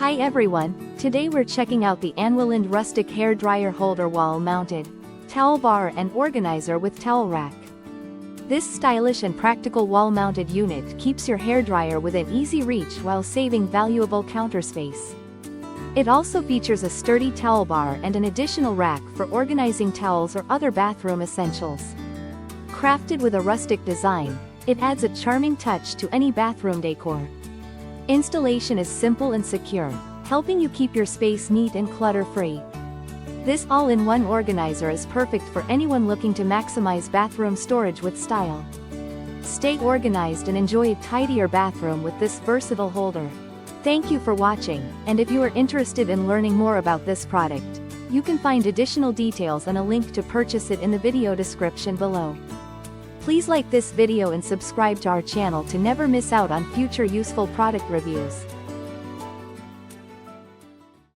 Hi everyone, today we're checking out the Anwelynd Rustic Hair Dryer Holder Wall-Mounted Towel Bar and Organizer with Towel Rack. This stylish and practical wall-mounted unit keeps your hairdryer within easy reach while saving valuable counter space. It also features a sturdy towel bar and an additional rack for organizing towels or other bathroom essentials. Crafted with a rustic design, it adds a charming touch to any bathroom decor. Installation is simple and secure, helping you keep your space neat and clutter-free. This all-in-one organizer is perfect for anyone looking to maximize bathroom storage with style. Stay organized and enjoy a tidier bathroom with this versatile holder. Thank you for watching, and if you are interested in learning more about this product, you can find additional details and a link to purchase it in the video description below. Please like this video and subscribe to our channel to never miss out on future useful product reviews.